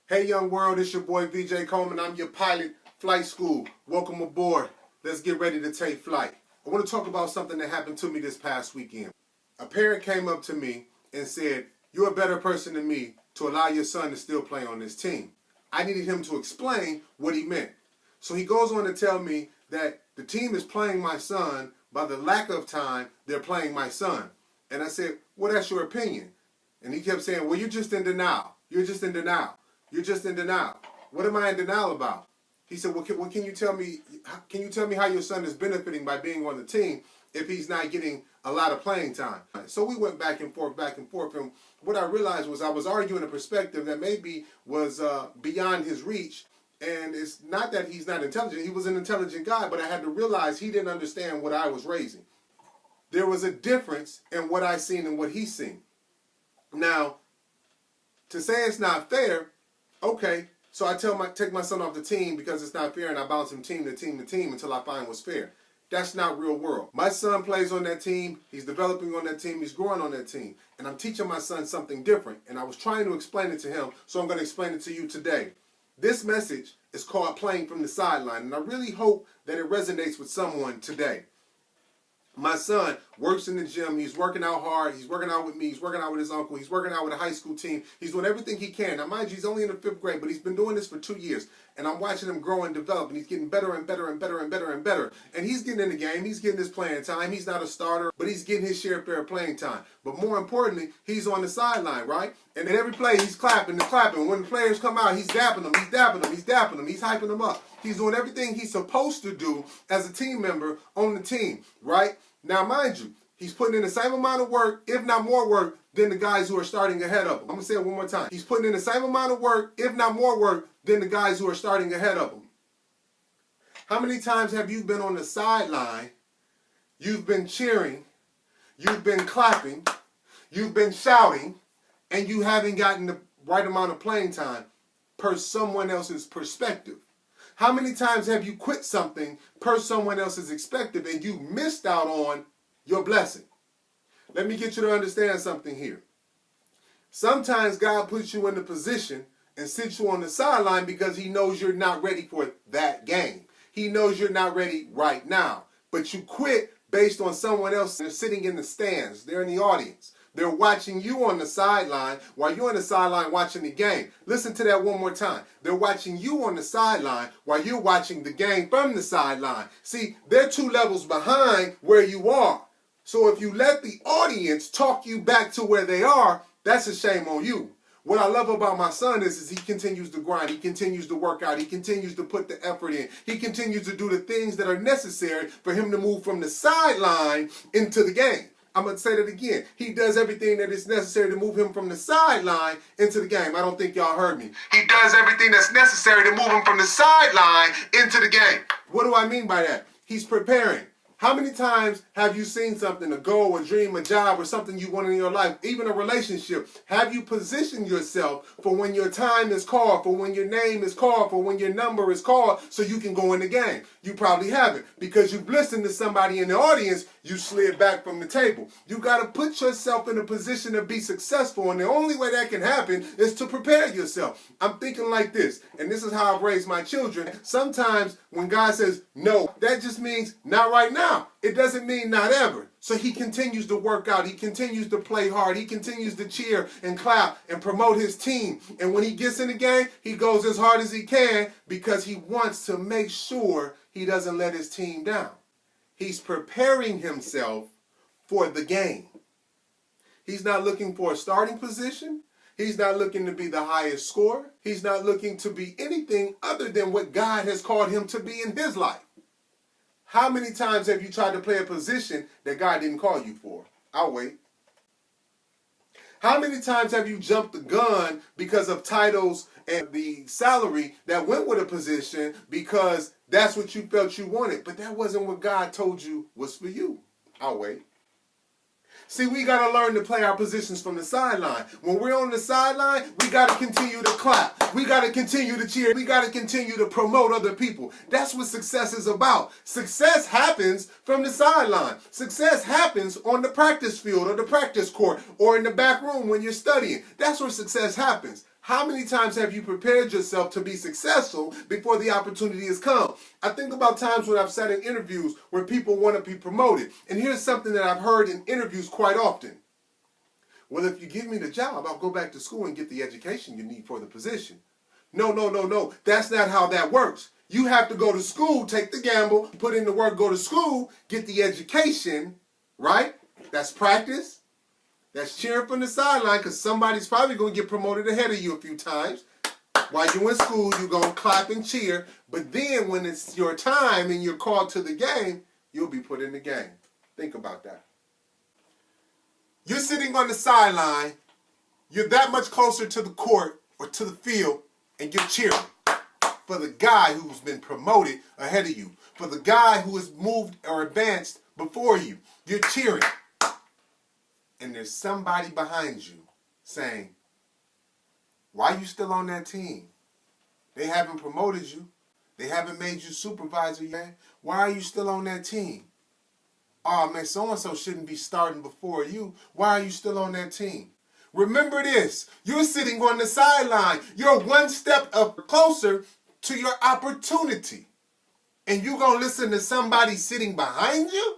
Hey young world, it's your boy VJ Coleman. I'm your pilot, Flight School. Welcome aboard. Let's get ready to take flight. I want to talk about something that happened to me this past weekend. A parent came up to me and said, "You're a better person than me to allow your son to still play on this team." I needed him to explain what he meant. So he goes on to tell me that the team is playing my son by the lack of time they're playing my son. And I said, "Well, that's your opinion." And he kept saying, "Well, you're just in denial. You're just in denial. You're just in denial." What am I in denial about? He said, "Well, can you tell me? Can you tell me how your son is benefiting by being on the team if he's not getting a lot of playing time?" So we went back and forth, and what I realized was I was arguing a perspective that maybe was beyond his reach. And it's not that he's not intelligent. He was an intelligent guy, but I had to realize he didn't understand what I was raising. There was a difference in what I seen and what he seen. Now, to say it's not fair, okay, so I take my son off the team because it's not fair, and I bounce him team to team to team until I find what's fair. That's not real world. My son plays on that team. He's developing on that team. He's growing on that team. And I'm teaching my son something different. And I was trying to explain it to him, so I'm going to explain it to you today. This message is called Playing from the Sideline, and I really hope that it resonates with someone today. My son works in the gym. He's working out hard. He's working out with me. He's working out with his uncle. He's working out with a high school team. He's doing everything he can. Now, mind you, he's only in the 5th grade, but he's been doing this for 2 years. And I'm watching him grow and develop, and he's getting better and better and better and better and better. And he's getting in the game. He's getting his playing time. He's not a starter, but he's getting his share fair playing time. But more importantly, he's on the sideline, right? And in every play, he's clapping and clapping. When the players come out, he's dapping them. He's dapping them. He's dapping them. He's hyping them up. He's doing everything he's supposed to do as a team member on the team, right? Now, mind you, he's putting in the same amount of work, if not more work, than the guys who are starting ahead of him. I'm going to say it one more time. He's putting in the same amount of work, if not more work, than the guys who are starting ahead of him. How many times have you been on the sideline, you've been cheering, you've been clapping, you've been shouting, and you haven't gotten the right amount of playing time per someone else's perspective? How many times have you quit something per someone else's perspective and you missed out on your blessing? Let me get you to understand something here. Sometimes God puts you in a position and sits you on the sideline because he knows you're not ready for that game. He knows you're not ready right now. But you quit based on someone else. They're sitting in the stands. They're in the audience. They're watching you on the sideline while you're on the sideline watching the game. Listen to that one more time. They're watching you on the sideline while you're watching the game from the sideline. See, they're 2 levels behind where you are. So if you let the audience talk you back to where they are, that's a shame on you. What I love about my son is he continues to grind. He continues to work out. He continues to put the effort in. He continues to do the things that are necessary for him to move from the sideline into the game. I'm going to say that again. He does everything that is necessary to move him from the sideline into the game. I don't think y'all heard me. He does everything that's necessary to move him from the sideline into the game. What do I mean by that? He's preparing. How many times have you seen something, a goal, a dream, a job, or something you want in your life, even a relationship? Have you positioned yourself for when your time is called, for when your name is called, for when your number is called, so you can go in the game? You probably haven't, because you've listened to somebody in the audience, you slid back from the table. You got to put yourself in a position to be successful, and the only way that can happen is to prepare yourself. I'm thinking like this, and this is how I've raised my children. Sometimes when God says no, that just means not right now. It doesn't mean not ever. So he continues to work out. He continues to play hard. He continues to cheer and clap and promote his team. And when he gets in the game, he goes as hard as he can because he wants to make sure he doesn't let his team down. He's preparing himself for the game. He's not looking for a starting position. He's not looking to be the highest scorer. He's not looking to be anything other than what God has called him to be in his life. How many times have you tried to play a position that God didn't call you for? I'll wait. How many times have you jumped the gun because of titles and the salary that went with a position because that's what you felt you wanted, but that wasn't what God told you was for you? I'll wait. See, we got to learn to play our positions from the sideline. When we're on the sideline, we got to continue to clap. We got to continue to cheer. We got to continue to promote other people. That's what success is about. Success happens from the sideline. Success happens on the practice field or the practice court or in the back room when you're studying. That's where success happens. How many times have you prepared yourself to be successful before the opportunity has come? I think about times when I've sat in interviews where people want to be promoted. And here's something that I've heard in interviews quite often. Well, if you give me the job, I'll go back to school and get the education you need for the position. No. That's not how that works. You have to go to school, take the gamble, put in the work, go to school, get the education, right? That's practice. That's cheering from the sideline because somebody's probably going to get promoted ahead of you a few times. While you're in school, you're going to clap and cheer. But then when it's your time and you're called to the game, you'll be put in the game. Think about that. You're sitting on the sideline. You're that much closer to the court or to the field, and you're cheering for the guy who's been promoted ahead of you, for the guy who has moved or advanced before you. You're cheering. And there's somebody behind you saying, why are you still on that team? They haven't promoted you. They haven't made you supervisor yet. Why are you still on that team? Oh man, so-and-so shouldn't be starting before you. Why are you still on that team? Remember this, you're sitting on the sideline. You're one step up closer to your opportunity. And you're going to listen to somebody sitting behind you?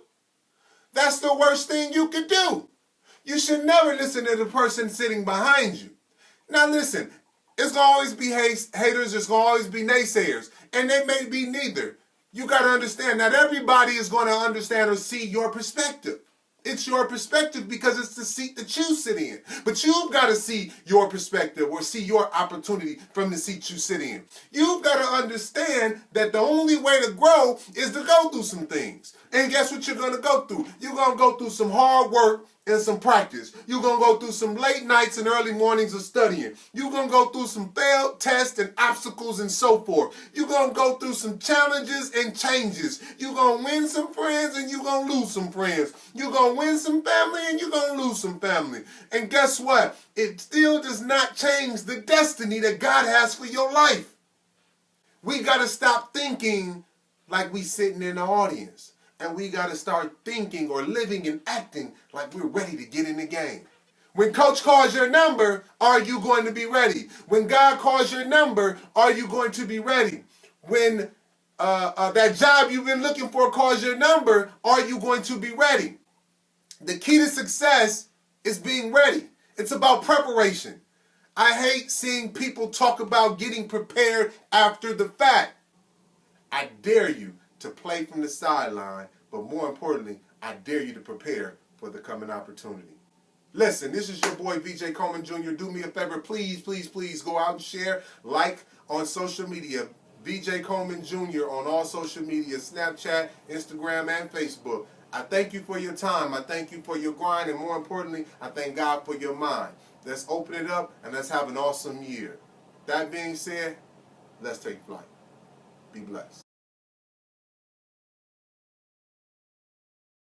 That's the worst thing you could do. You should never listen to the person sitting behind you. Now listen, it's going to always be haters, there's going to always be naysayers, and they may be neither. You got to understand, not everybody is going to understand or see your perspective. It's your perspective because it's the seat that you sit in. But you've got to see your perspective or see your opportunity from the seat you sit in. You've got to understand that the only way to grow is to go through some things. And guess what you're going to go through? You're going to go through some hard work and some practice. You're going to go through some late nights and early mornings of studying. You're going to go through some failed tests and obstacles and so forth. You're going to go through some challenges and changes. You're going to win some friends and you're going to lose some friends. You're going to win some family and you're going to lose some family. And guess what? It still does not change the destiny that God has for your life. We got to stop thinking like we sitting in the audience. And we got to start thinking or living and acting like we're ready to get in the game. When coach calls your number, are you going to be ready? When God calls your number, are you going to be ready? When that job you've been looking for calls your number, are you going to be ready? The key to success is being ready. It's about preparation. I hate seeing people talk about getting prepared after the fact. I dare you to play from the sideline, but more importantly, I dare you to prepare for the coming opportunity. Listen, this is your boy VJ Coleman Jr. Do me a favor, please go out and share, like on social media. VJ Coleman Jr. on all social media, Snapchat, Instagram, and Facebook. I thank you for your time. I thank you for your grind, and more importantly, I thank God for your mind. Let's open it up and let's have an awesome year. That being said, let's take flight. Be blessed.